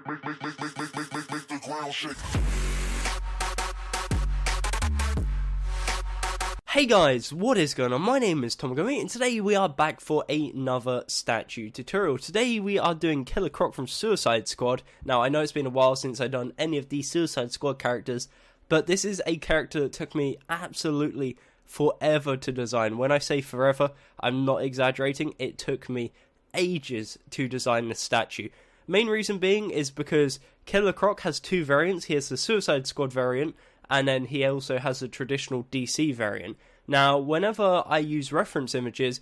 Make the ground shake. Hey guys, what is going on? My name is Gummy, and today we are back for another statue tutorial. Today we are doing Killer Croc from Suicide Squad. Now I know it's been a while since I've done any of these Suicide Squad characters, but this is a character that took me absolutely forever to design. When I say forever, I'm not exaggerating. It took me ages to design this statue. Main reason being is because Killer Croc has two variants. He has the Suicide Squad variant, and then he also has a traditional DC variant. Now, whenever I use reference images,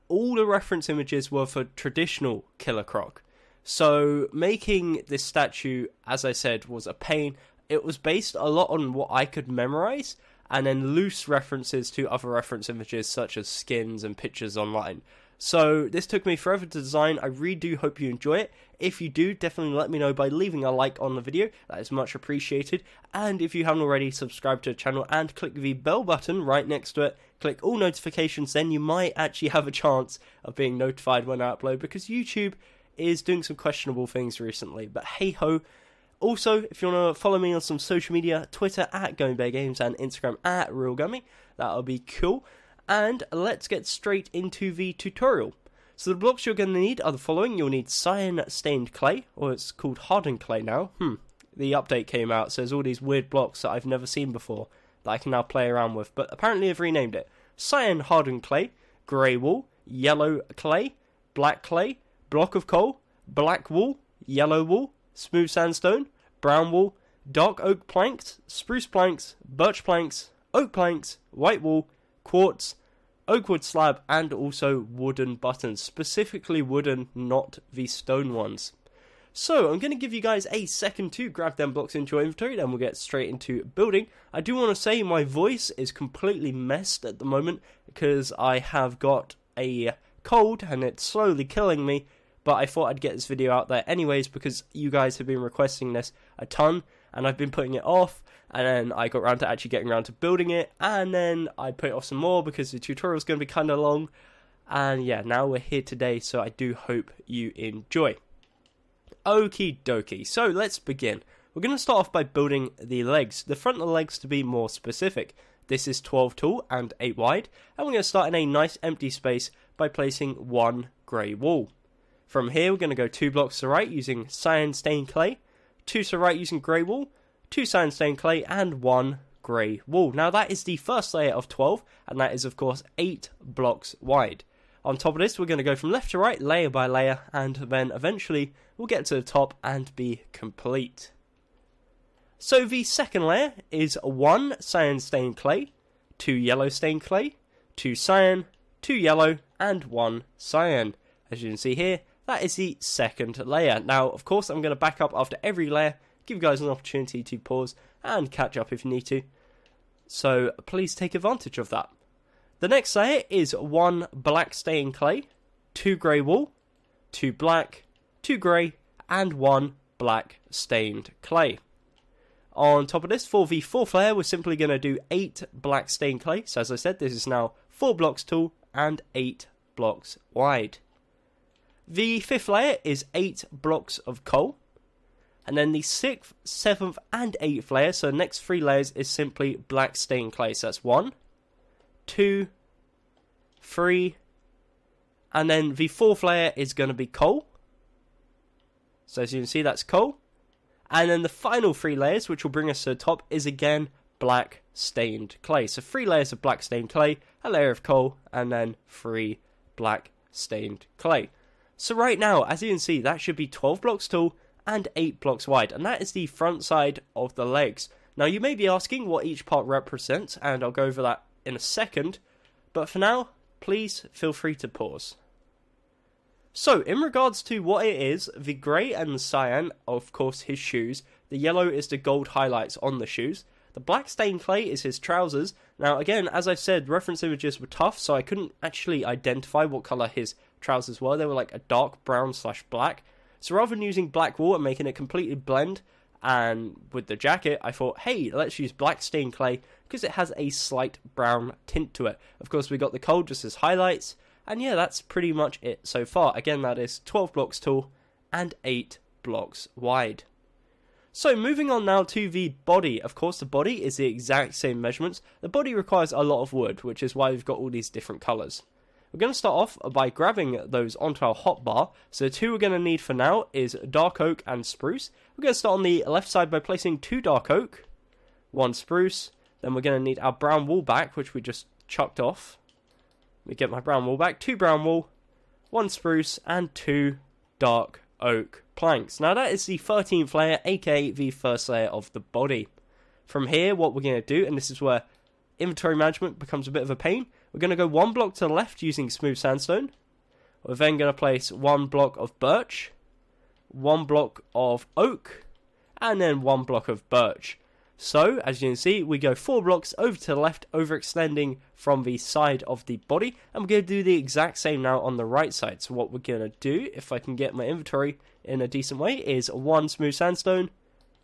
all the reference images were for traditional Killer Croc. So making this statue, as I said, was a pain. It was based a lot on what I could memorize, and then loose references to other reference images such as skins and pictures online. So this took me forever to design. I really do hope you enjoy it. If you do, definitely let me know by leaving a like on the video. That is much appreciated. And if you haven't already, subscribe to the channel and click the bell button right next to it. Click all notifications, then you might actually have a chance of being notified when I upload, because YouTube is doing some questionable things recently. But hey ho. Also, if you want to follow me on some social media, Twitter at GummyBearGames and Instagram at RealGummy, that'll be cool. And let's get straight into the tutorial. So the blocks you're going to need are the following. You'll need cyan stained clay, or it's called hardened clay now. The update came out, so there's all these weird blocks that I've never seen before that I can now play around with, but apparently I've renamed it. Cyan hardened clay, grey wool, yellow clay, black clay, block of coal, black wool, yellow wool, smooth sandstone, brown wool, dark oak planks, spruce planks, birch planks, oak planks, white wool, quartz, oak wood slab, and also wooden buttons. Specifically wooden, not the stone ones. So I'm going to give you guys a second to grab them blocks into your inventory, then we'll get straight into building. I do want to say my voice is completely messed at the moment because I have got a cold and it's slowly killing me, but I thought I'd get this video out there anyways because you guys have been requesting this a ton and I've been putting it off. And then I got around to actually getting around to building it, and then I put it off some more because the tutorial is going to be kind of long. And yeah, now we're here today, so I do hope you enjoy. Okie dokie, so let's begin. We're going to start off by building the legs. The front of the legs, to be more specific. This is 12 tall and 8 wide, and we're going to start in a nice empty space by placing one grey wool. From here, we're going to go 2 blocks to the right using cyan stained clay, 2 to the right using grey wool, 2 cyan stained clay, and 1 grey wool. Now that is the first layer of 12, and that is of course 8 blocks wide. On top of this, we're going to go from left to right, layer by layer, and then eventually we'll get to the top and be complete. So the second layer is 1 cyan stained clay, 2 yellow stained clay, 2 cyan, 2 yellow, and 1 cyan. As you can see here, that is the second layer. Now, of course, I'm going to back up after every layer, give you guys an opportunity to pause and catch up if you need to. So please take advantage of that. The next layer is 1 black stained clay, 2 grey wool, 2 black, 2 grey, and 1 black stained clay. On top of this, for the fourth layer, we're simply going to do 8 black stained clay. So as I said, this is now 4 blocks tall and 8 blocks wide. The fifth layer is 8 blocks of coal. And then the 6th, 7th, and 8th layer, so the next 3 layers, is simply black stained clay. So that's 1, 2, 3, and then the 4th layer is going to be coal. So as you can see, that's coal. And then the final 3 layers, which will bring us to the top, is again black stained clay. So 3 layers of black stained clay, a layer of coal, and then 3 black stained clay. So right now, as you can see, that should be 12 blocks tall and 8 blocks wide, and that is the front side of the legs. Now you may be asking what each part represents, and I'll go over that in a second, but for now, please feel free to pause. So, in regards to what it is, the grey and the cyan, of course his shoes, the yellow is the gold highlights on the shoes, the black stained clay is his trousers. Now again, as I said, reference images were tough, so I couldn't actually identify what colour his trousers were. They were like a dark brown / black. So rather than using black wool and making it completely blend, and with the jacket, I thought, hey, let's use black stained clay because it has a slight brown tint to it. Of course, we got the coal just as highlights, and yeah, that's pretty much it so far. Again, that is 12 blocks tall and 8 blocks wide. So moving on now to the body. Of course, the body is the exact same measurements. The body requires a lot of wood, which is why we've got all these different colours. We're going to start off by grabbing those onto our hotbar. So the two we're going to need for now is dark oak and spruce. We're going to start on the left side by placing 2 dark oak, 1 spruce. Then we're going to need our brown wool back, which we just chucked off. Let me get my brown wool back. 2 brown wool, 1 spruce, and 2 dark oak planks. Now that is the 13th layer, aka the first layer of the body. From here, what we're going to do, and this is where inventory management becomes a bit of a pain, we're going to go 1 block to the left using smooth sandstone. We're then going to place 1 block of birch, 1 block of oak, and then 1 block of birch. So, as you can see, we go 4 blocks over to the left, overextending from the side of the body, and we're going to do the exact same now on the right side. So what we're going to do, if I can get my inventory in a decent way, is 1 smooth sandstone,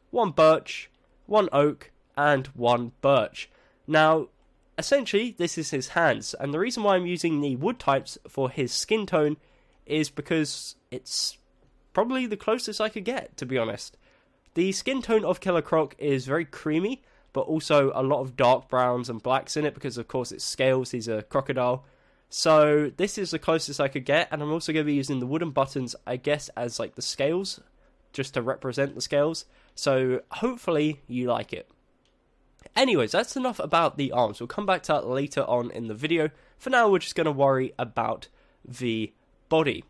1 birch, 1 oak, and 1 birch. Now, essentially, this is his hands, and the reason why I'm using the wood types for his skin tone is because it's probably the closest I could get, to be honest. The skin tone of Killer Croc is very creamy, but also a lot of dark browns and blacks in it because, of course, it's scales. He's a crocodile. So this is the closest I could get, and I'm also going to be using the wooden buttons, I guess, as like the scales, just to represent the scales. So hopefully you like it. Anyways, that's enough about the arms. We'll come back to that later on in the video. For now, we're just going to worry about the body.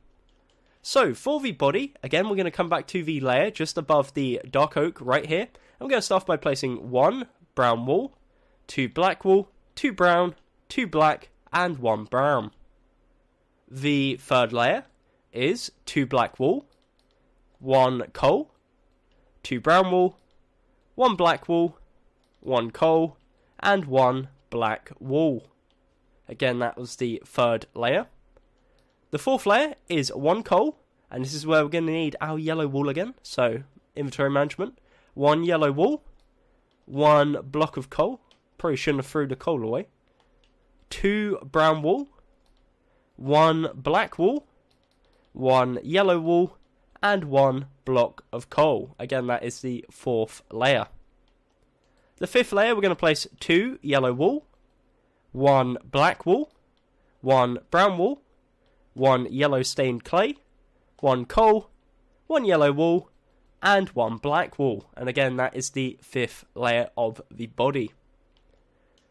So, for the body, again, we're going to come back to the layer just above the dark oak right here. I'm going to start by placing 1 brown wool, 2 black wool, 2 brown, 2 black, and 1 brown. The third layer is 2 black wool, 1 coal, 2 brown wool, 1 black wool, 1 coal, and 1 black wool. Again, that was the third layer. The fourth layer is 1 coal, and this is where we're going to need our yellow wool again, so inventory management. 1 yellow wool, 1 block of coal, probably shouldn't have threw the coal away. 2 brown wool, 1 black wool, 1 yellow wool, and 1 block of coal. Again, that is the fourth layer. The fifth layer, we're going to place 2 yellow wool, 1 black wool, 1 brown wool, 1 yellow stained clay, 1 coal, 1 yellow wool, and 1 black wool. And again, that is the fifth layer of the body.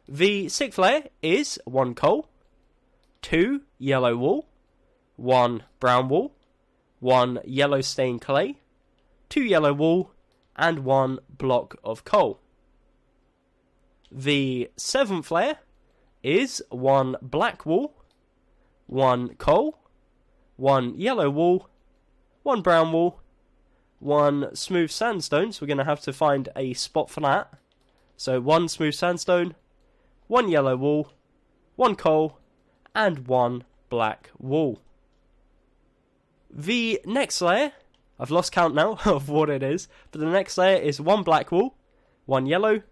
The sixth layer is 1 coal, 2 yellow wool, 1 brown wool, 1 yellow stained clay, 2 yellow wool, and 1 block of coal. The seventh layer is 1 black wool, 1 coal, 1 yellow wool, 1 brown wool, 1 smooth sandstone, so we're going to have to find a spot for that. So 1 smooth sandstone, 1 yellow wool, 1 coal, and 1 black wool. The next layer, I've lost count now of what it is, but the next layer is 1 black wool, 1 yellow,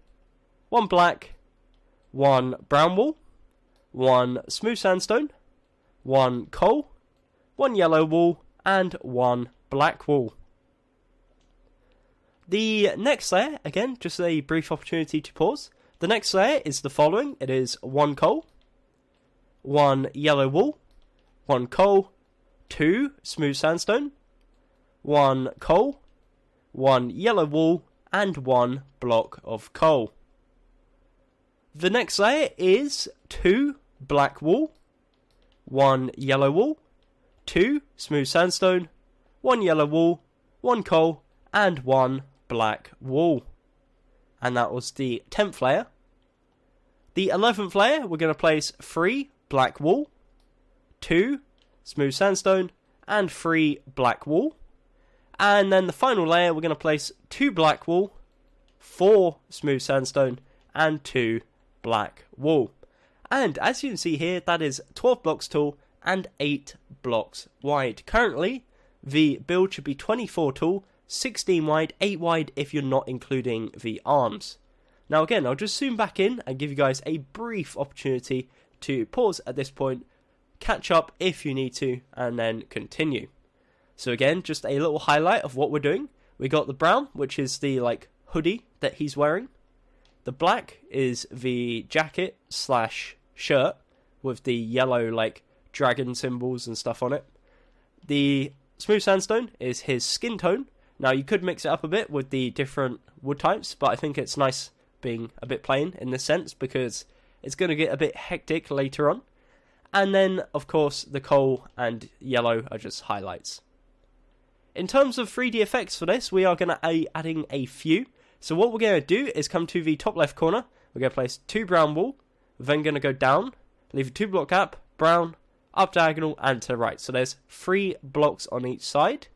1 black, 1 brown wool, 1 smooth sandstone, 1 coal, 1 yellow wool, and 1 black wool. The next layer, again, just a brief opportunity to pause. The next layer is the following. It is 1 coal, 1 yellow wool, 1 coal, 2 smooth sandstone, 1 coal, 1 yellow wool, and 1 block of coal. The next layer is 2 black wool, 1 yellow wool, 2 smooth sandstone, 1 yellow wool, 1 coal, and 1 black wool. And that was the 10th layer. The 11th layer, we're going to place 3 black wool, 2 smooth sandstone, and 3 black wool. And then the final layer, we're going to place 2 black wool, 4 smooth sandstone, and 2 black wool. And as you can see here, that is 12 blocks tall and 8 blocks wide. Currently, the build should be 24 tall, 16 wide, 8 wide if you're not including the arms. Now again, I'll just zoom back in and give you guys a brief opportunity to pause at this point, catch up if you need to, and then continue. So again, just a little highlight of what we're doing. We got the brown, which is the like hoodie that he's wearing. The black is the jacket slash shirt with the yellow like dragon symbols and stuff on it. The smooth sandstone is his skin tone. Now you could mix it up a bit with the different wood types, but I think it's nice being a bit plain in this sense because it's going to get a bit hectic later on. And then, of course, the coal and yellow are just highlights. In terms of 3D effects for this, we are going to be adding a few. So what we're going to do is come to the top left corner. We're going to place 2 brown wool. We're then going to go down, leave a 2 block gap, brown, up diagonal, and to the right. So there's 3 blocks on each side.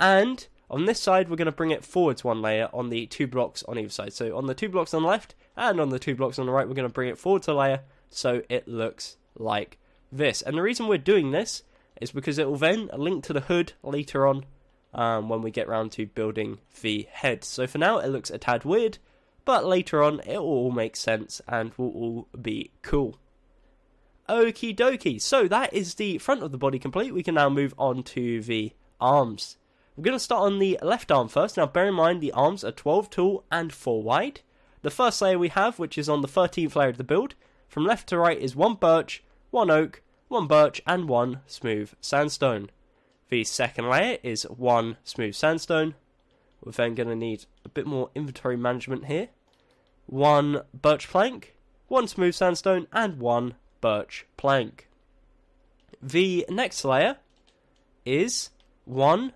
And on this side, we're going to bring it forwards 1 layer on the 2 blocks on either side. So on the 2 blocks on the left and on the 2 blocks on the right, we're going to bring it forwards a layer so it looks like this. And the reason we're doing this is because it will then link to the hood later on when we get round to building the head. So for now, it looks a tad weird, but later on, it will all make sense and will all be cool. Okie dokie, so that is the front of the body complete. We can now move on to the arms. We're going to start on the left arm first. Now bear in mind the arms are 12 tall and 4 wide. The first layer we have, which is on the 13th layer of the build, from left to right is 1 birch, 1 oak, 1 birch and 1 smooth sandstone. The second layer is 1 smooth sandstone. We're then going to need a bit more inventory management here. 1 birch plank, 1 smooth sandstone and 1 birch plank. The next layer is 1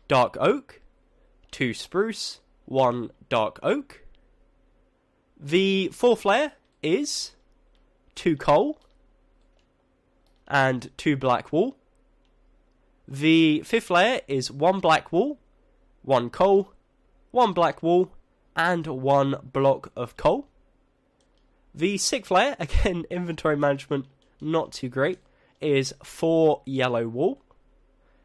dark oak, 2 spruce, 1 dark oak. The fourth layer is 2 coal and 2 black wool. The fifth layer is 1 black wool, 1 coal, 1 black wool, and 1 block of coal. The sixth layer, again inventory management not too great, is 4 yellow wool.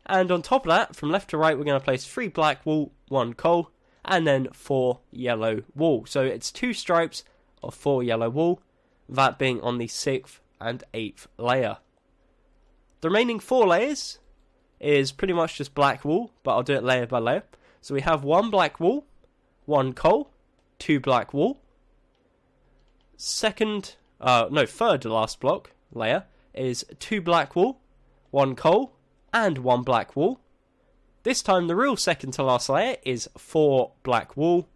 And on top of that, from left to right, we're going to place 3 black wool, 1 coal, and then 4 yellow wool. So it's 2 stripes of 4 yellow wool, that being on the 6th and 8th layer. The remaining 4 layers is pretty much just black wool, but I'll do it layer by layer. So we have 1 black wool, 1 coal, 2 black wool. Third to last block layer is 2 black wool, 1 coal, and 1 black wool. This time the real second to last layer is 4 black wool,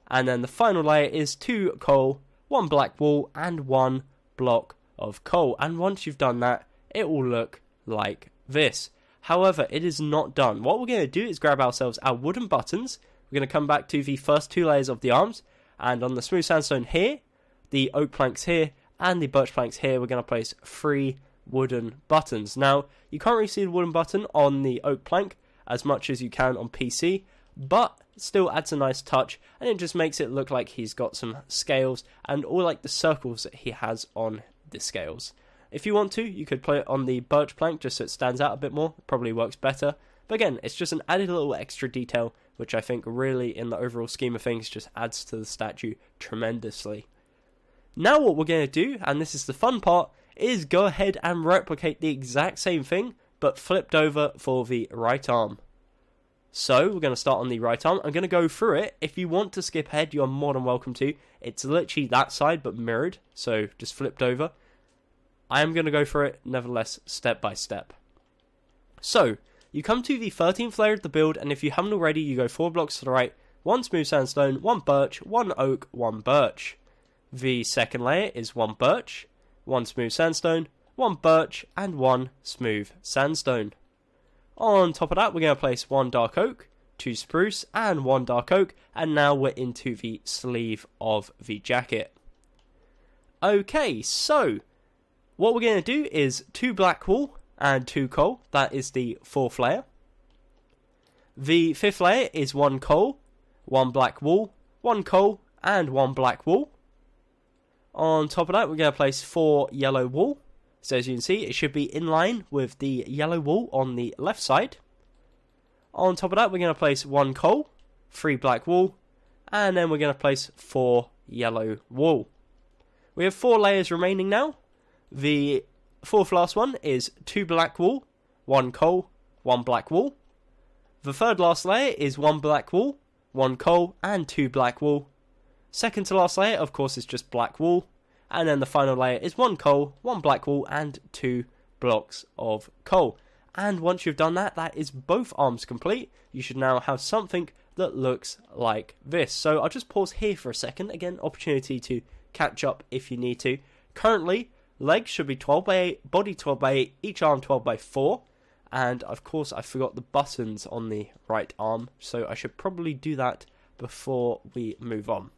and then the final layer is 2 coal, 1 black wool, and 1 block of coal. And once you've done that, it will look like this. However, it is not done. What we're going to do is grab ourselves our wooden buttons. We're going to come back to the first 2 layers of the arms, and on the smooth sandstone here, the oak planks here, and the birch planks here, we're going to place 3 wooden buttons. Now, you can't really see the wooden button on the oak plank as much as you can on PC, but still adds a nice touch, and it just makes it look like he's got some scales and all like the circles that he has on the scales. If you want to, you could put it on the birch plank just so it stands out a bit more. It probably works better. But again, it's just an added little extra detail, which I think really, in the overall scheme of things, just adds to the statue tremendously. Now what we're going to do, and this is the fun part, is go ahead and replicate the exact same thing, but flipped over for the right arm. So, we're going to start on the right arm. I'm going to go through it. If you want to skip ahead, you're more than welcome to. It's literally that side, but mirrored, so just flipped over. I am going to go through it, nevertheless, step by step. So, you come to the 13th layer of the build, and if you haven't already, you go 4 blocks to the right, 1 smooth sandstone, 1 birch, 1 oak, 1 birch. The second layer is 1 birch, 1 smooth sandstone, 1 birch, and 1 smooth sandstone. On top of that, we're going to place 1 dark oak, 2 spruce, and 1 dark oak, and now we're into the sleeve of the jacket. Okay, so what we're going to do is 2 black wool and 2 coal. That is the 4th layer. The 5th layer is 1 coal, 1 black wool, 1 coal, and 1 black wool. On top of that, we're going to place 4 yellow wool. So as you can see, it should be in line with the yellow wool on the left side. On top of that, we're going to place 1 coal, 3 black wool, and then we're going to place 4 yellow wool. We have 4 layers remaining now. The 4th last one is 2 black wool, 1 coal, 1 black wool. The third last layer is 1 black wool, 1 coal, and 2 black wool. Second to last layer, of course, is just black wool. And then the final layer is 1 coal, 1 black wool, and 2 blocks of coal. And once you've done that, that is both arms complete. You should now have something that looks like this. So I'll just pause here for a second. Again, opportunity to catch up if you need to. Currently, legs should be 12 by 8, body 12 by 8, each arm 12 by 4. And of course, I forgot the buttons on the right arm, so I should probably do that before we move on.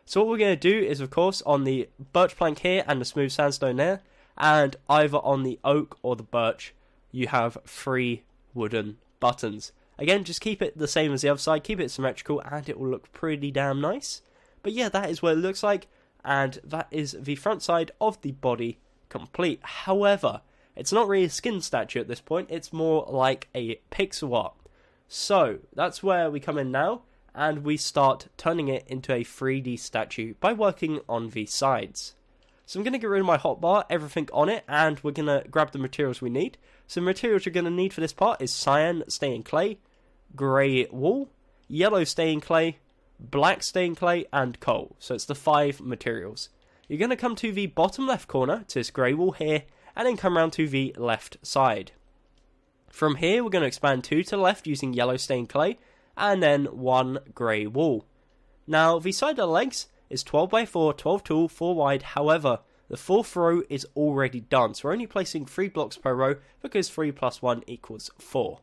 So what we're going to do is, of course, on the birch plank here and the smooth sandstone there, and either on the oak or the birch, you have 3 wooden buttons. Again, just keep it the same as the other side, keep it symmetrical, and it will look pretty damn nice. But yeah, that is what it looks like, and that is the front side of the body complete. However, it's not really a skin statue at this point, it's more like a pixel art. So, that's where we come in now, and we start turning it into a 3D statue by working on the sides. So I'm going to get rid of my hotbar, everything on it, and we're going to grab the materials we need. So the materials you're going to need for this part is cyan stained clay, grey wool, yellow stained clay, black stained clay, and coal. So it's the 5 materials. You're going to come to the bottom left corner, to this grey wool here, and then come around to the left side. From here, we're going to expand 2 to the left using yellow stained clay, and then 1 grey wool. Now, the side of the legs is 12 by 4, 12 tall, 4 wide. However, the 4th row is already done, so we're only placing 3 blocks per row because 3 plus 1 equals 4.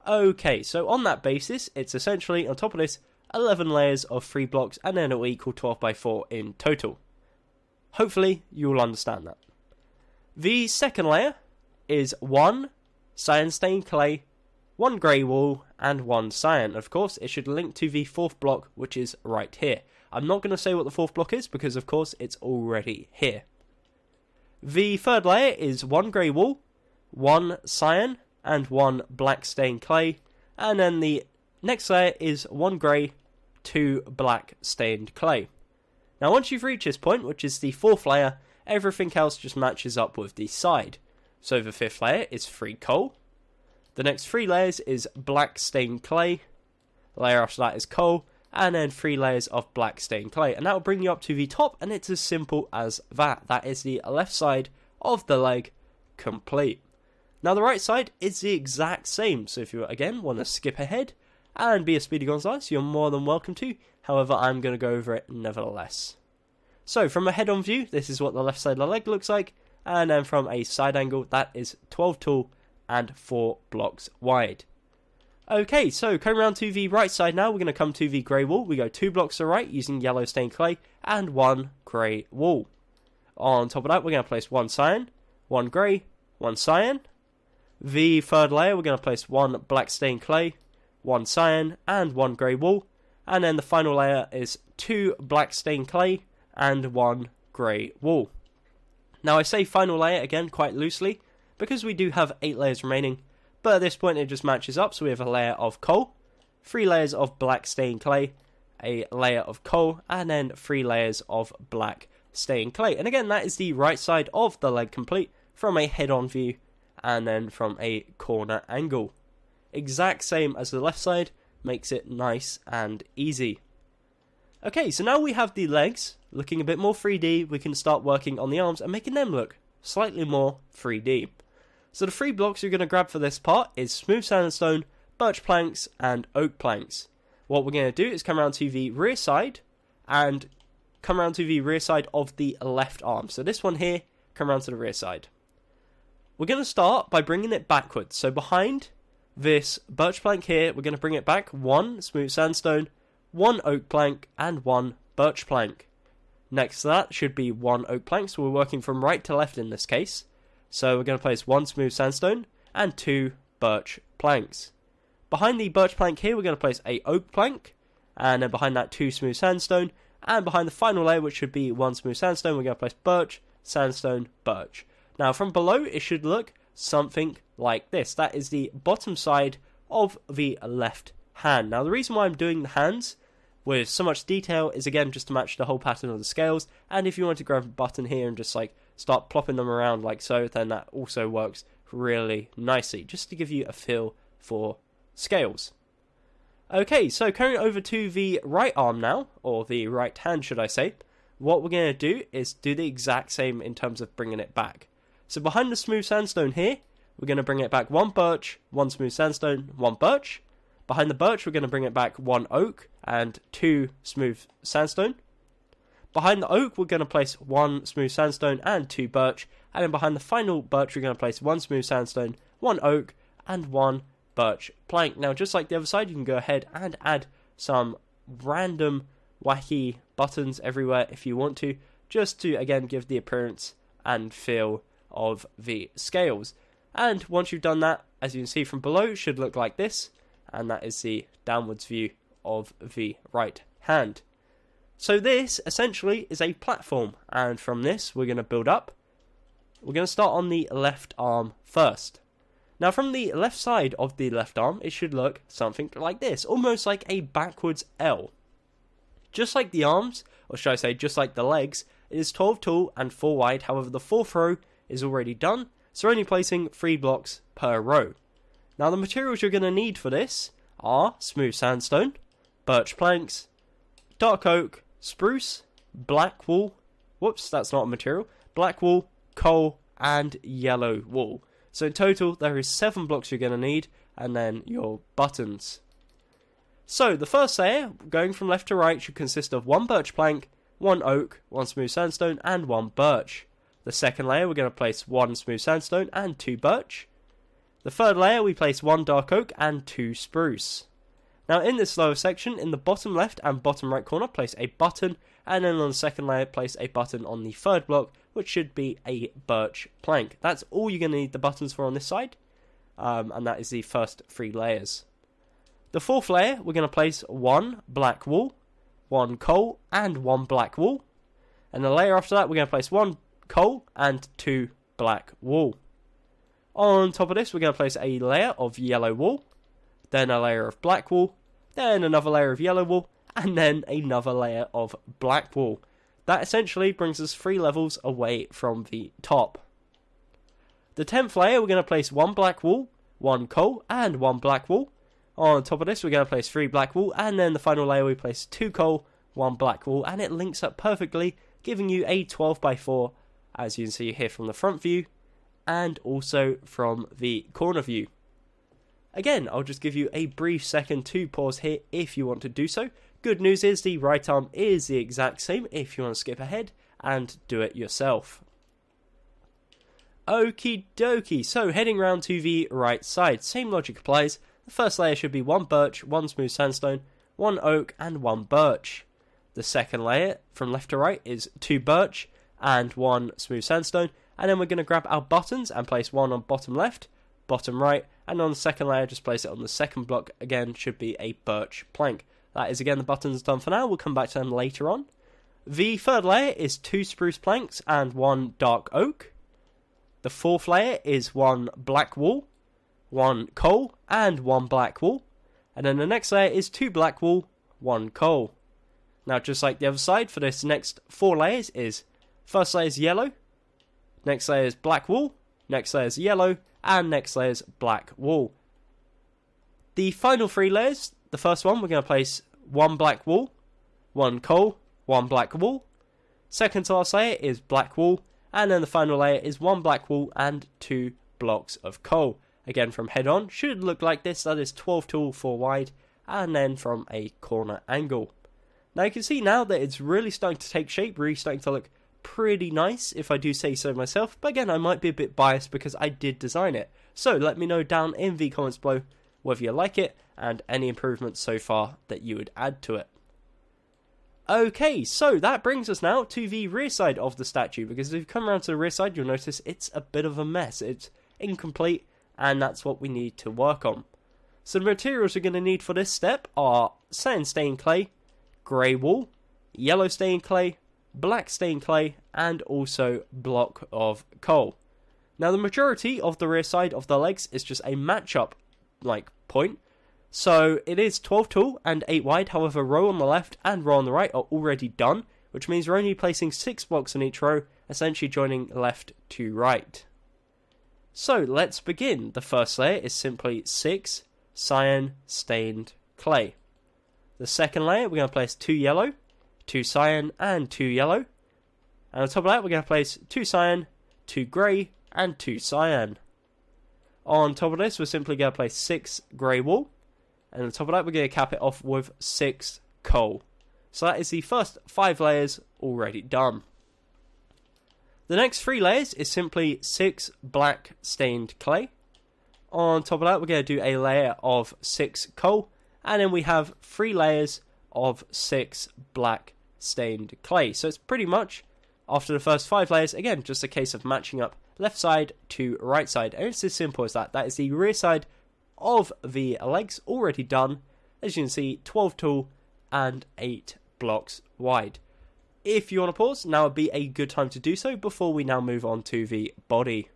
Okay, so on that basis, it's essentially, on top of this, 11 layers of 3 blocks, and then it will equal 12 by 4 in total. Hopefully, you will understand that. The second layer is 1 cyan stained clay, 1 grey wool, and 1 cyan. Of course, it should link to the 4th block, which is right here. I'm not going to say what the 4th block is, because of course, it's already here. The third layer is 1 grey wool, 1 cyan, and 1 black stained clay. And then the next layer is 1 grey, 2 black stained clay. Now, once you've reached this point, which is the 4th layer, everything else just matches up with the side. So the 5th layer is 3 coal. The next 3 layers is black stained clay. The layer after that is coal. And then 3 layers of black stained clay. And that will bring you up to the top, and it's as simple as that. That is the left side of the leg complete. Now the right side is the exact same. So if you, again, want to skip ahead and be a Speedy Gonzales, you're more than welcome to. However, I'm going to go over it nevertheless. So from a head-on view, this is what the left side of the leg looks like. And then from a side angle, that is 12 tall and 4 blocks wide. Okay, so coming around to the right side now, we're going to come to the grey wool. We go 2 blocks to the right using yellow stained clay and 1 grey wool. On top of that, we're going to place 1 cyan, 1 grey, 1 cyan. The third layer, we're going to place 1 black stained clay, 1 cyan, and 1 grey wool. And then the final layer is 2 black stained clay and 1 grey wool. Now I say final layer again quite loosely because we do have 8 layers remaining, but at this point it just matches up. So we have a layer of coal, 3 layers of black stained clay, a layer of coal, and then 3 layers of black stained clay. And again, that is the right side of the leg complete from a head-on view and then from a corner angle. Exact same as the left side, makes it nice and easy. Okay, so now we have the legs looking a bit more 3D, we can start working on the arms and making them look slightly more 3D. So the 3 blocks you're going to grab for this part is smooth sandstone, birch planks, and oak planks. What we're going to do is come around to the rear side and come around to the rear side of the left arm. So this one here, come around to the rear side. We're going to start by bringing it backwards. So behind this birch plank here, we're going to bring it back 1 smooth sandstone, 1 oak plank, and 1 birch plank. Next to that should be 1 oak plank, so we're working from right to left in this case. So we're going to place 1 smooth sandstone and 2 birch planks. Behind the birch plank here, we're going to place a oak plank, and then behind that 2 smooth sandstone, and behind the final layer, which should be 1 smooth sandstone, we're going to place birch, sandstone, birch. Now from below, it should look something like this. That is the bottom side of the left hand. Now the reason why I'm doing the hands with so much detail is again just to match the whole pattern of the scales, and if you want to grab a button here and just like start plopping them around like so, then that also works really nicely, just to give you a feel for scales. Okay, so carrying over to the right arm now, or the right hand should I say, what we're going to do is do the exact same in terms of bringing it back. So behind the smooth sandstone here, we're going to bring it back 1 birch, 1 smooth sandstone, 1 birch. Behind the birch, we're going to bring it back 1 oak and 2 smooth sandstone. Behind the oak, we're going to place 1 smooth sandstone and 2 birch. And then behind the final birch, we're going to place 1 smooth sandstone, 1 oak, and 1 birch plank. Now, just like the other side, you can go ahead and add some random wacky buttons everywhere if you want to, just to, again, give the appearance and feel of the scales. And once you've done that, as you can see from below, it should look like this. And that is the downwards view of the right hand. So this, essentially, is a platform. And from this, we're going to build up. We're going to start on the left arm first. Now, from the left side of the left arm, it should look something like this. Almost like a backwards L. Just like the arms, or should I say, just like the legs, it is 12 tall and 4 wide. However, the 4th row is already done. So we're only placing 3 blocks per row. Now the materials you're going to need for this are smooth sandstone, birch planks, dark oak, spruce, black wool, whoops, that's not a material, black wool, coal, and yellow wool. So in total there is 7 blocks you're going to need, and then your buttons. So the first layer, going from left to right, should consist of 1 birch plank, 1 oak, 1 smooth sandstone, and 1 birch. The second layer, we're going to place 1 smooth sandstone and 2 birch. The third layer, we place 1 dark oak and 2 spruce. Now in this lower section, in the bottom left and bottom right corner, place a button, and then on the second layer, place a button on the third block, which should be a birch plank. That's all you're going to need the buttons for on this side, and that is the first 3 layers. The fourth layer, we're going to place 1 black wool, 1 coal, and 1 black wool. And the layer after that, we're going to place 1 coal and 2 black wool. On top of this, we're going to place a layer of yellow wool, then a layer of black wool, then another layer of yellow wool, and then another layer of black wool. That essentially brings us 3 levels away from the top. The 10th layer, we're going to place 1 black wool, 1 coal, and 1 black wool. On top of this, we're going to place 3 black wool, and then the final layer, we place 2 coal, 1 black wool, and it links up perfectly, giving you a 12x4, as you can see here from the front view, and also from the corner view. Again, I'll just give you a brief second to pause here if you want to do so. Good news is the right arm is the exact same if you want to skip ahead and do it yourself. Okie dokie, so heading round to the right side, same logic applies. The first layer should be 1 birch, 1 smooth sandstone, 1 oak, and 1 birch. The second layer, from left to right, is 2 birch and 1 smooth sandstone. And then we're going to grab our buttons and place 1 on bottom left, bottom right, and on the second layer, just place it on the second block. Again, should be a birch plank. That is, again, the buttons done for now. We'll come back to them later on. The third layer is 2 spruce planks and 1 dark oak. The fourth layer is 1 black wool, 1 coal, and 1 black wool. And then the next layer is 2 black wool, 1 coal. Now, just like the other side, for this next 4 layers is, first layer is yellow, next layer is black wool, next layer is yellow, and next layer is black wool. The final 3 layers, the first one, we're going to place 1 black wool, 1 coal, 1 black wool. Second to last layer is black wool, and then the final layer is 1 black wool and 2 blocks of coal. Again, from head on, should look like this. That is 12 tall, 4 wide, and then from a corner angle. Now you can see now that it's really starting to take shape, really starting to look pretty nice, if I do say so myself. But again, I might be a bit biased because I did design it. So let me know down in the comments below whether you like it and any improvements so far that you would add to it. Okay, so that brings us now to the rear side of the statue, because if you come around to the rear side, you'll notice it's a bit of a mess. It's incomplete, and that's what we need to work on. So the materials you're going to need for this step are sand stained clay, grey wool, yellow stained clay, black stained clay, and also block of coal. Now the majority of the rear side of the legs is just a match-up point. So it is 12 tall and 8 wide, however row on the left and row on the right are already done, which means we're only placing 6 blocks in each row, essentially joining left to right. So let's begin. The first layer is simply 6 cyan stained clay. The second layer, we're going to place 2 yellow, 2 cyan, and 2 yellow. And on top of that, we're going to place 2 cyan, 2 grey, and 2 cyan. On top of this, we're simply going to place 6 grey wool. And on top of that, we're going to cap it off with 6 coal. So that is the first 5 layers already done. The next 3 layers is simply 6 black stained clay. On top of that, we're going to do a layer of 6 coal. And then we have 3 layers of 6 black stained clay. So it's pretty much, after the first 5 layers, again, just a case of matching up left side to right side. And it's as simple as that. That is the rear side of the legs already done. As you can see, 12 tall and 8 blocks wide. If you want to pause, now would be a good time to do so before we now move on to the body.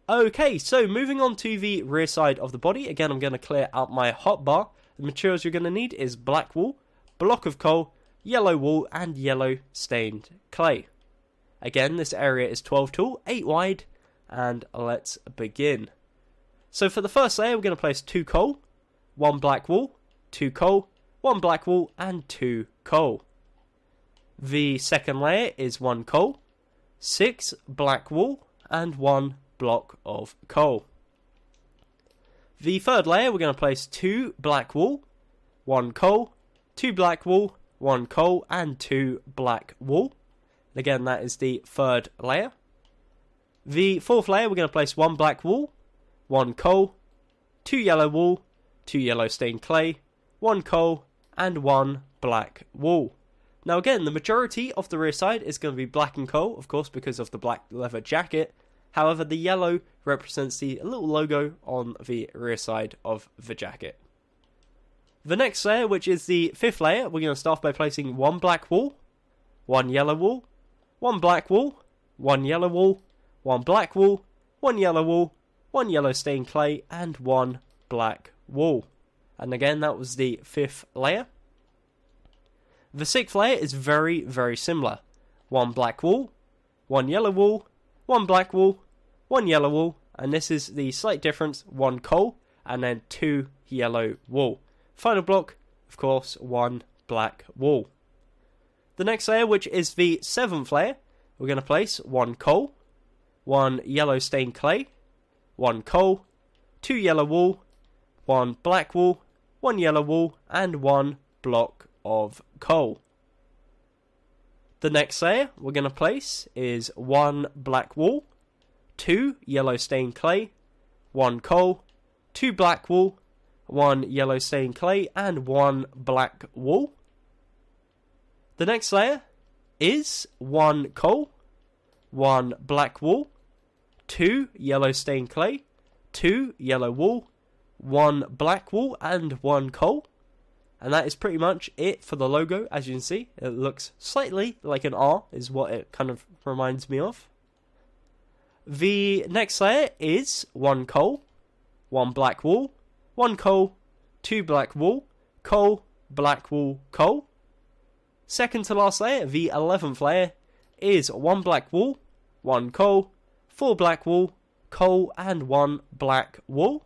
Okay, so moving on to the rear side of the body. Again, I'm going to clear out my hotbar. The materials you're going to need is black wool, block of coal, yellow wool, and yellow stained clay. Again, this area is 12 tall, 8 wide, and let's begin. So for the first layer, we're going to place 2 coal, 1 black wool, 2 coal, 1 black wool, and 2 coal. The second layer is 1 coal, 6 black wool, and 1 block of coal. The third layer, we're going to place 2 black wool, 1 coal, 2 black wool, 1 coal, and 2 black wool. Again, that is the third layer. The fourth layer, we're going to place 1 black wool, 1 coal, 2 yellow wool, 2 yellow stained clay, 1 coal, and 1 black wool. Now again, the majority of the rear side is going to be black and coal, of course, because of the black leather jacket. However, the yellow represents the little logo on the rear side of the jacket. The next layer, which is the fifth layer, we're going to start by placing 1 black wool, 1 yellow wool, 1 black wool, 1 yellow wool, 1 black wool, 1 yellow wool, 1 yellow stained clay, and 1 black wool. And again, that was the fifth layer. The sixth layer is very, very similar. 1 black wool, 1 yellow wool, 1 black wool, 1 yellow wool, and this is the slight difference, 1 coal, and then 2 yellow wool. Final block, of course, 1 black wool. The next layer, which is the seventh layer, we're going to place 1 coal, 1 yellow stained clay, 1 coal, 2 yellow wool, 1 black wool, 1 yellow wool, and 1 block of coal. The next layer we're going to place is 1 black wool, 2 yellow stained clay, 1 coal, 2 black wool, 1 yellow stained clay, and 1 black wool. The next layer is 1 coal, 1 black wool, 2 yellow stained clay, 2 yellow wool, 1 black wool, and 1 coal. And that is pretty much it for the logo. As you can see, it looks slightly like an R, is what it kind of reminds me of. The next layer is 1 coal, 1 black wool, 1 coal, 2 black wool, coal, black wool, coal. Second to last layer, the 11th layer, is 1 black wool, 1 coal, 4 black wool, coal, and 1 black wool.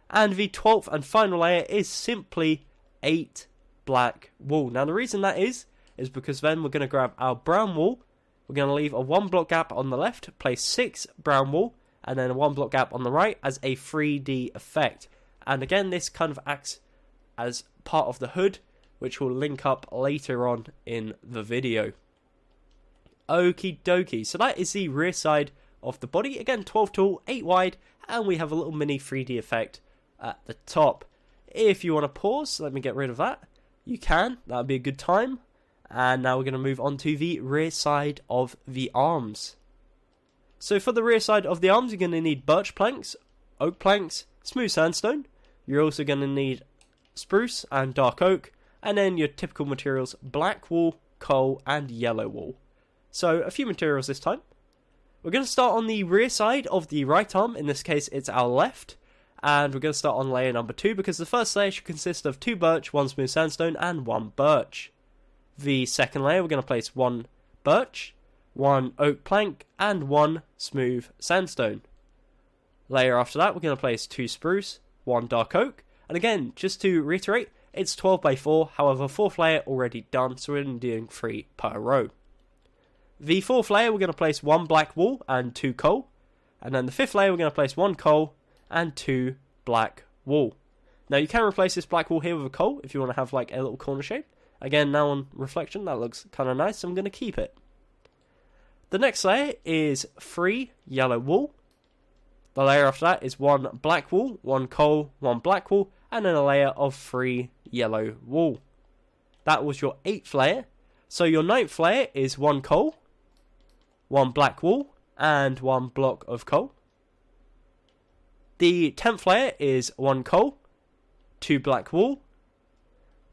And the 12th and final layer is simply 8 black wool. Now the reason that is because then we're going to grab our brown wool, we're going to leave a 1 block gap on the left, place 6 brown wool, and then a 1 block gap on the right as a 3D effect. And again, this kind of acts as part of the hood, which will link up later on in the video. Okie dokie, so that is the rear side of the body. Again, 12 tall, 8 wide, and we have a little mini 3D effect at the top. If you want to pause, let me get rid of that. You can, that would be a good time. And now we're going to move on to the rear side of the arms. So for the rear side of the arms, you're going to need birch planks, oak planks, smooth sandstone. You're also going to need spruce and dark oak, and then your typical materials, black wool, coal, and yellow wool. So a few materials this time. We're going to start on the rear side of the right arm. In this case, it's our left. And we're going to start on layer number 2, because the first layer should consist of 2 birch, 1 smooth sandstone, and 1 birch. The second layer, we're going to place 1 birch, 1 oak plank, and 1 smooth sandstone. Layer after that, we're going to place 2 spruce, 1 dark oak. And again, just to reiterate, it's 12 by 4, however 4th layer already done, so we're only doing 3 per row. The 4th layer we're going to place 1 black wool and 2 coal, and then the 5th layer we're going to place 1 coal and 2 black wool. Now you can replace this black wool here with a coal if you want to have like a little corner shape. Again, now on reflection that looks kind of nice, so I'm going to keep it. The next layer is 3 yellow wool. The layer after that is 1 black wool, 1 coal, 1 black wool, and then a layer of 3 yellow wool. That was your 8th layer. So your 9th layer is 1 coal, 1 black wool, and 1 block of coal. The 10th layer is 1 coal, 2 black wool.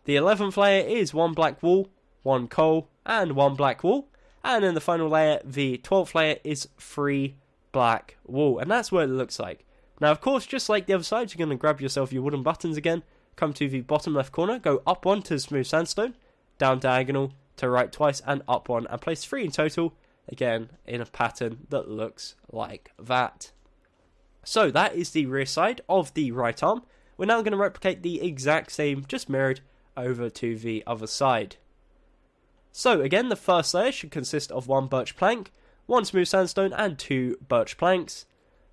The 11th layer is 1 black wool, 1 coal, and 1 black wool. And then the final layer, the 12th layer, is 3 black wool. And that's what it looks like. Now, of course, just like the other side, you're going to grab yourself your wooden buttons again, come to the bottom left corner, go up 1 to smooth sandstone, down diagonal to right twice, and up 1, and place 3 in total, again, in a pattern that looks like that. So that is the rear side of the right arm. We're now going to replicate the exact same, just mirrored, over to the other side. So again, the first layer should consist of 1 birch plank, 1 smooth sandstone, and 2 birch planks.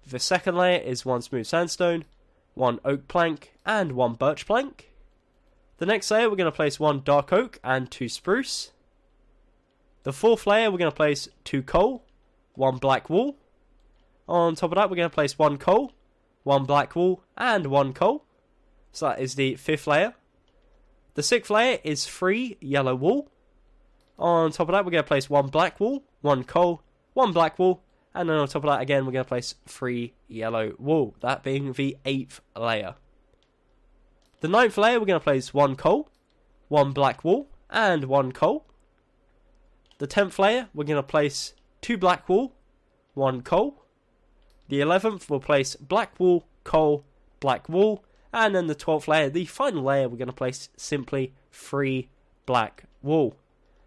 The second layer is 1 smooth sandstone, 1 oak plank, and 1 birch plank. The next layer we're going to place 1 dark oak and 2 spruce. The 4th layer we're going to place 2 coal, 1 black wool. On top of that we're going to place 1 coal, 1 black wool, and 1 coal. So that is the 5th layer. The 6th layer is 3 yellow wool. On top of that we're going to place 1 black wool, 1 coal, 1 black wool, and then on top of that again we're going to place 3 yellow wool, that being the 8th layer. The 9th layer we're going to place 1 coal, 1 black wool, and 1 coal. The 10th layer we're going to place 2 black wool, 1 coal. The 11th we'll place black wool, coal, black wool, and then the 12th layer, the final layer, we're going to place simply 3 black wool.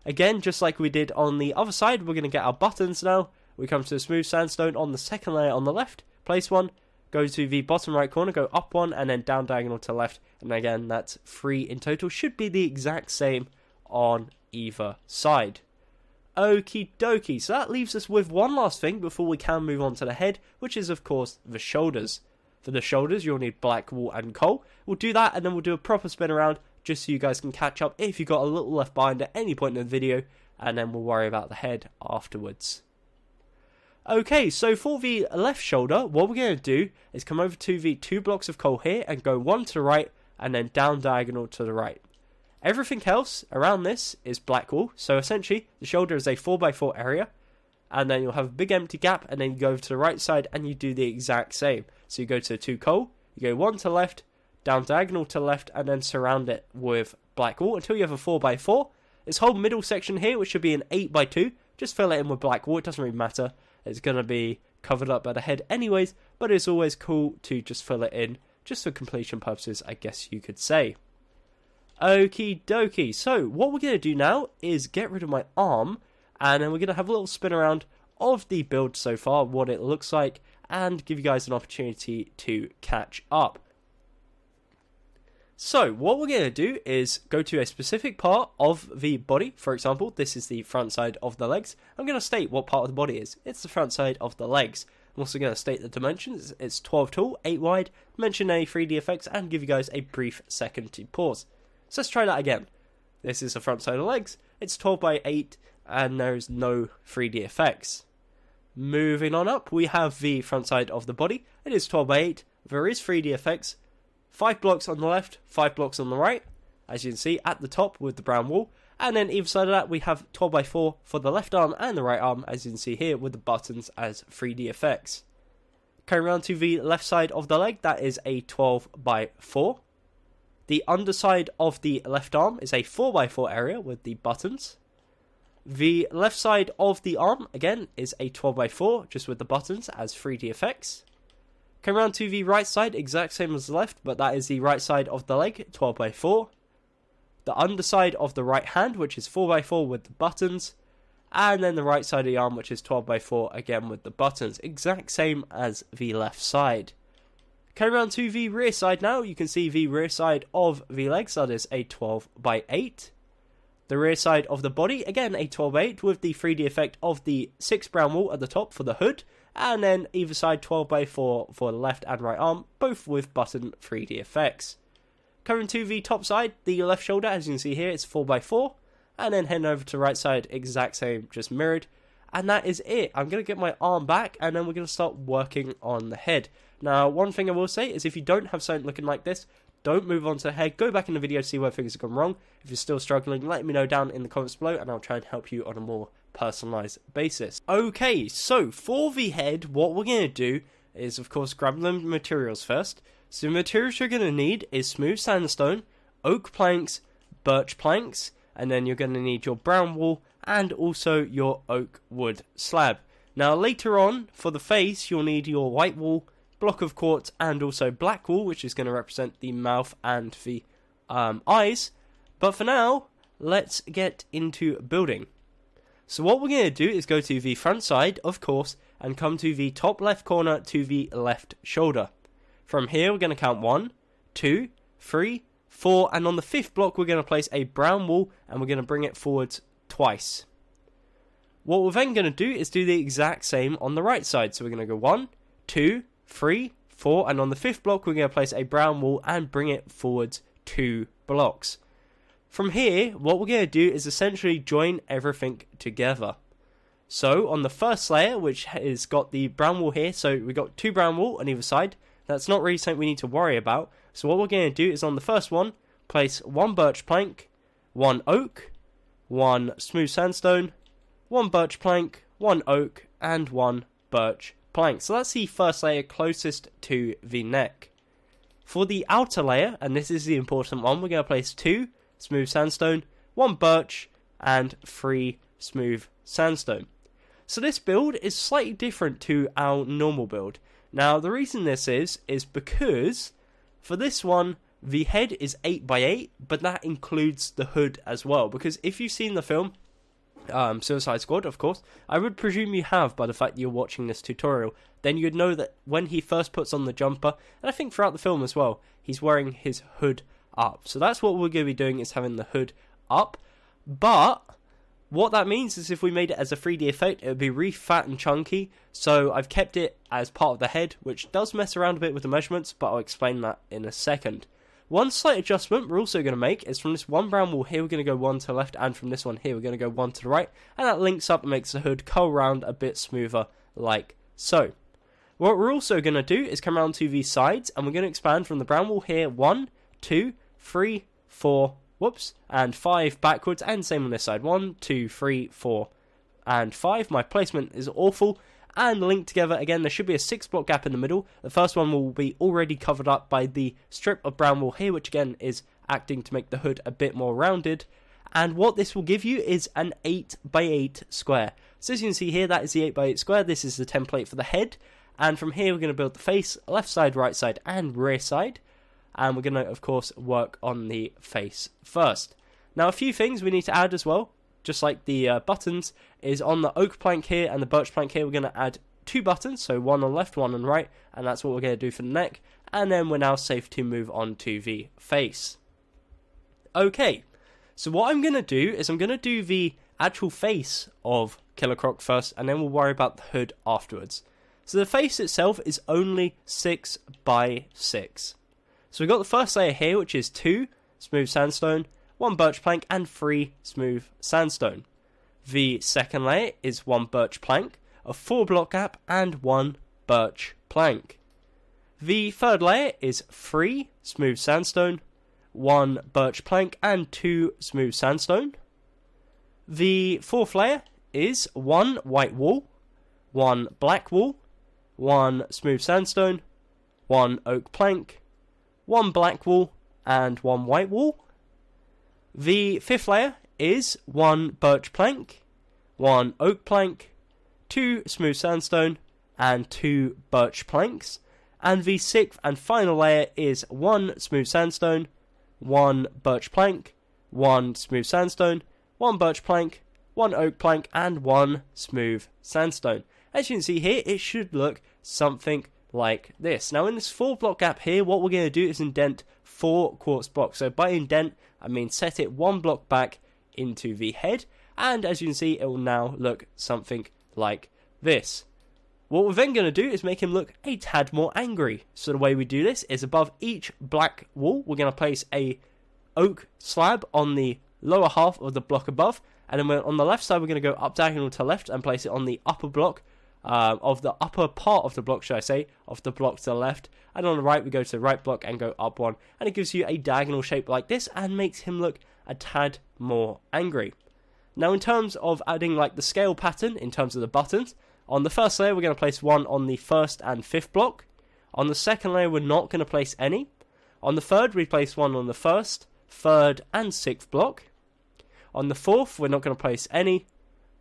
Again, just like we did on the other side, we're going to get our buttons now. We come to the smooth sandstone on the second layer on the left, place 1, go to the bottom right corner, go up 1, and then down diagonal to left. And again, that's 3 in total. Should be the exact same on either side. Okie dokie, so that leaves us with one last thing before we can move on to the head, which is of course the shoulders. For the shoulders, you'll need black wool and coal. We'll do that and then we'll do a proper spin around just so you guys can catch up if you got a little left behind at any point in the video, and then we'll worry about the head afterwards. Okay, so for the left shoulder, what we're going to do is come over to the 2 blocks of coal here and go 1 to the right and then down diagonal to the right. Everything else around this is black wool, so essentially the shoulder is a 4x4 area, and then you'll have a big empty gap, and then you go over to the right side and you do the exact same. So you go to 2 coal, you go 1 to the left, down diagonal to the left, and then surround it with black wool until you have a 4x4. This whole middle section here, which should be an 8x2, just fill it in with black wool, it doesn't really matter. It's going to be covered up by the head anyways, but it's always cool to just fill it in, just for completion purposes, I guess you could say. Okie dokie, so what we're going to do now is get rid of my arm, and then we're going to have a little spin around of the build so far, what it looks like, and give you guys an opportunity to catch up. So what we're going to do is go to a specific part of the body. For example, this is the front side of the legs. I'm going to state what part of the body is. It's the front side of the legs. I'm also going to state the dimensions. It's 12 tall, 8 wide, mention any 3D effects, and give you guys a brief second to pause. So let's try that again. This is the front side of the legs. It's 12 by 8, and there's no 3D effects. Moving on up, we have the front side of the body. It is 12 by 8. There is 3D effects. 5 blocks on the left, 5 blocks on the right, as you can see at the top with the brown wool. And then either side of that we have 12 by 4 for the left arm and the right arm, as you can see here with the buttons as 3D effects. Coming around to the left side of the leg, that is a 12 by 4. The underside of the left arm is a 4 by 4 area with the buttons. The left side of the arm, again, is a 12 by 4, just with the buttons as 3D effects. Come around to the right side, exact same as the left, but that is the right side of the leg, 12 by 4. The underside of the right hand, which is 4 by 4 with the buttons. And then the right side of the arm, which is 12 by 4, again with the buttons. Exact same as the left side. Carry around to the rear side now. You can see the rear side of the legs, that is a 12 by 8. The rear side of the body, again a 12 by 8 with the 3D effect of the 6 brown wool at the top for the hood. And then either side 12 by 4 for the left and right arm, both with button 3D effects. Coming to the top side, the left shoulder, as you can see here, it's 4 by 4. And then heading over to the right side, exact same, just mirrored. And that is it. I'm going to get my arm back, and then we're going to start working on the head. Now, one thing I will say is if you don't have something looking like this, don't move on to the head. Go back in the video to see where things have gone wrong. If you're still struggling, let me know down in the comments below, and I'll try and help you on a more personalised basis. Okay, so for the head, what we're going to do is, of course, grab the materials first. So the materials you're going to need is smooth sandstone, oak planks, birch planks, and then you're going to need your brown wool and also your oak wood slab. Now later on, for the face, you'll need your white wool, block of quartz, and also black wool, which is going to represent the mouth and the eyes. But for now, let's get into building. So what we're going to do is go to the front side, of course, and come to the top left corner to the left shoulder. From here, we're going to count 1, 2, 3, 4, and on the 5th block, we're going to place a brown wool, and we're going to bring it forwards twice. What we're then going to do is do the exact same on the right side. So we're going to go 1, 2, 3, 4, and on the 5th block, we're going to place a brown wool and bring it forwards 2 blocks. From here, what we're going to do is essentially join everything together. So on the first layer, which has got the brown wool here, so we've got 2 brown wool on either side. That's not really something we need to worry about. So what we're going to do is on the first one, place 1 birch plank, 1 oak, 1 smooth sandstone, 1 birch plank, 1 oak, and 1 birch plank. So that's the first layer closest to the neck. For the outer layer, and this is the important one, we're going to place 2 smooth sandstone, 1 birch, and 3 smooth sandstone. So this build is slightly different to our normal build. Now the reason this is because for this one, the head is 8 by 8, but that includes the hood as well. Because if you've seen the film, Suicide Squad, of course, I would presume you have by the fact that you're watching this tutorial, then you'd know that when he first puts on the jumper, and I think throughout the film as well, he's wearing his hood up. So that's what we're going to be doing, is having the hood up. But what that means is if we made it as a 3D effect, it would be really fat and chunky. So I've kept it as part of the head, which does mess around a bit with the measurements, but I'll explain that in a second. One slight adjustment we're also going to make is from this 1 brown wool here, we're going to go 1 to the left, and from this one here, we're going to go 1 to the right, and that links up and makes the hood curl around a bit smoother, like so. What we're also going to do is come around to these sides, and we're going to expand from the brown wool here, 1, 2, 3, 4, and 5 backwards, and same on this side, 1, 2, 3, 4, and 5. My placement is awful, and linked together again. There should be a 6 block gap in the middle. The first one will be already covered up by the strip of brown wool here, which again is acting to make the hood a bit more rounded. And what this will give you is an 8 by 8 square. So as you can see here, that is the 8 by 8 square. This is the template for the head, and from here we're going to build the face, left side, right side, and rear side. And we're going to, of course, work on the face first. Now, a few things we need to add as well, just like the buttons, is on the oak plank here and the birch plank here, we're going to add 2 buttons, so 1 on left, 1 on right, and that's what we're going to do for the neck. And then we're now safe to move on to the face. Okay, so what I'm going to do is I'm going to do the actual face of Killer Croc first, and then we'll worry about the hood afterwards. So the face itself is only 6 by 6. So we've got the first layer here, which is 2 smooth sandstone, 1 birch plank, and 3 smooth sandstone. The second layer is 1 birch plank, a 4 block gap, and 1 birch plank. The third layer is 3 smooth sandstone, 1 birch plank, and 2 smooth sandstone. The fourth layer is 1 white wool, 1 black wool, 1 smooth sandstone, 1 oak plank, 1 black wool, and 1 white wool. The fifth layer is 1 birch plank, 1 oak plank, 2 smooth sandstone, and 2 birch planks. And the sixth and final layer is 1 smooth sandstone, 1 birch plank, 1 smooth sandstone, 1 birch plank, 1 oak plank, and 1 smooth sandstone. As you can see here, it should look something like this. Now in this 4 block gap here, what we're going to do is indent 4 quartz blocks. So by indent, I mean set it 1 block back into the head, and as you can see, it will now look something like this. What we're then going to do is make him look a tad more angry. So the way we do this is above each black wall, we're going to place a oak slab on the lower half of the block above, and then on the left side we're going to go up diagonal to left and place it on the upper block of the upper part of the block, should I say, of the block to the left, and on the right we go to the right block and go up 1, and it gives you a diagonal shape like this and makes him look a tad more angry. Now in terms of adding like the scale pattern in terms of the buttons, on the first layer we're going to place 1 on the 1st and 5th block. On the second layer we're not going to place any. On the third we place 1 on the 1st, 3rd and 6th block. On the 4th we're not going to place any.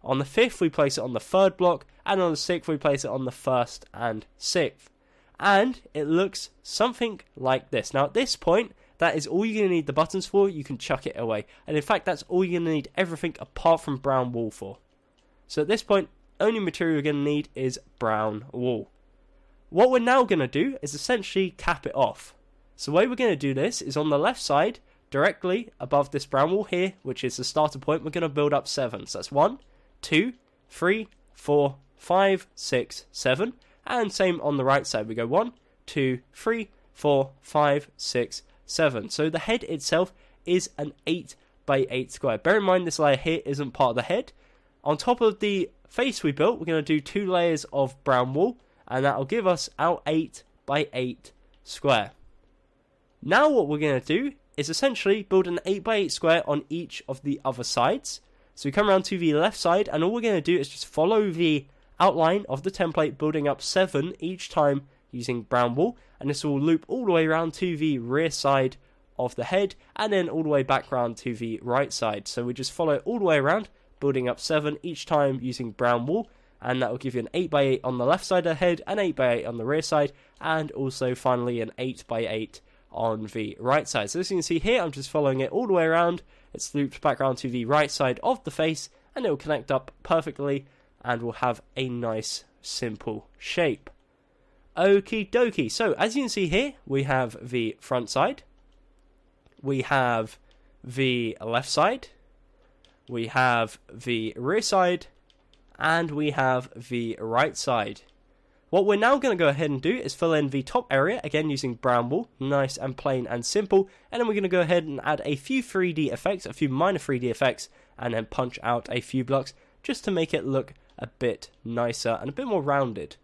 On the 5th we place it on the 3rd block, and on the 6th we place it on the 1st and 6th. And it looks something like this. Now at this point, that is all you're going to need the buttons for. You can chuck it away. And in fact, that's all you're going to need everything apart from brown wool for. So at this point, only material you're going to need is brown wool. What we're now going to do is essentially cap it off. So the way we're going to do this is on the left side, directly above this brown wool here, which is the starter point, we're going to build up 7. So that's 1, 2, 3, 4, 5, 6, 7. And same on the right side. We go 1, 2, 3, 4, 5, 6, 7. So the head itself is an 8 by 8 square. Bear in mind this layer here isn't part of the head. On top of the face we built, we're going to do 2 layers of brown wool, and that will give us our 8 by 8 square. Now what we're going to do is essentially build an 8 by 8 square on each of the other sides. So we come around to the left side, and all we're going to do is just follow the outline of the template, building up 7 each time using brown wool, and this will loop all the way around to the rear side of the head, and then all the way back around to the right side. So we just follow it all the way around, building up 7 each time using brown wool, and that will give you an 8 by 8 on the left side of the head, an 8 by 8 on the rear side, and also finally an 8 by 8 on the right side. So as you can see here, I'm just following it all the way around. It's looped back around to the right side of the face, and it will connect up perfectly, and will have a nice simple shape. Okie dokie. So as you can see here, we have the front side, we have the left side, we have the rear side, and we have the right side. What we're now going to go ahead and do is fill in the top area, again using brown wool, nice and plain and simple, and then we're going to go ahead and add a few 3D effects, a few minor 3D effects, and then punch out a few blocks just to make it look a bit nicer and a bit more rounded.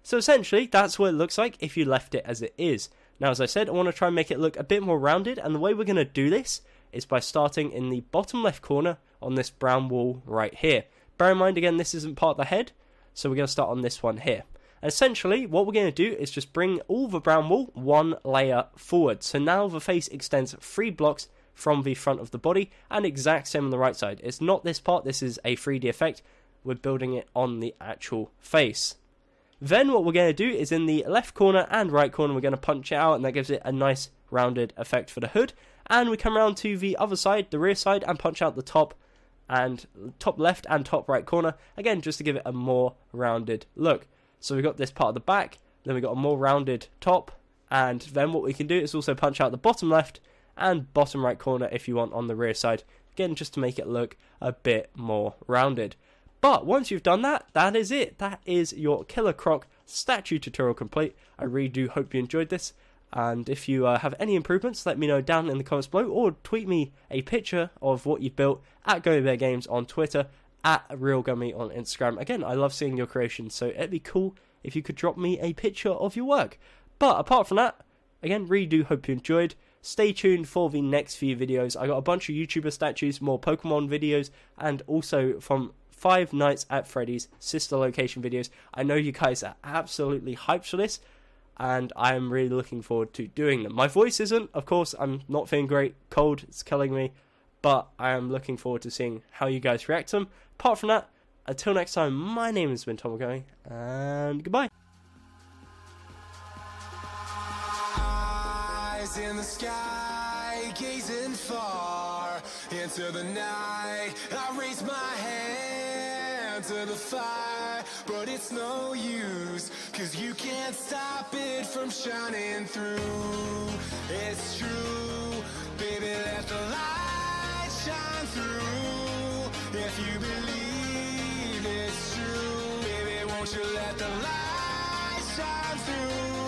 So essentially, that's what it looks like if you left it as it is. Now, as I said, I want to try and make it look a bit more rounded, and the way we're going to do this is by starting in the bottom left corner on this brown wool right here. Bear in mind, again, this isn't part of the head, so we're going to start on this one here. And essentially, what we're going to do is just bring all the brown wool 1 layer forward. So now the face extends 3 blocks from the front of the body, and exact same on the right side. It's not this part, this is a 3D effect. We're building it on the actual face. Then what we're going to do is in the left corner and right corner, we're going to punch it out, and that gives it a nice rounded effect for the hood. And we come around to the other side, the rear side, and punch out the top left and top right corner, again just to give it a more rounded look. So we've got this part of the back, then we've got a more rounded top, and then what we can do is also punch out the bottom left and bottom right corner if you want on the rear side, again just to make it look a bit more rounded. But once you've done that, that is it. That is your Killer Croc statue tutorial complete. I really do hope you enjoyed this, and if you have any improvements, let me know down in the comments below, or tweet me a picture of what you've built at Gummy Bear Games on Twitter, at Real Gummy on Instagram. Again, I love seeing your creations, so it'd be cool if you could drop me a picture of your work. But apart from that, again, really do hope you enjoyed. Stay tuned for the next few videos. I got a bunch of YouTuber statues, more Pokemon videos, and also from Five Nights at Freddy's sister location videos. I know you guys are absolutely hyped for this, and I am really looking forward to doing them. My voice isn't, of course, I'm not feeling great, cold, it's killing me, but I am looking forward to seeing how you guys react to them. Apart from that, until next time, my name has been Tom Gummy, and goodbye. Eyes in the sky, gazing far into the night, I raise my hand under the fire, but it's no use, 'cause you can't stop it from shining through. It's true, baby, let the light shine through. If you believe it's true, baby, won't you let the light shine through?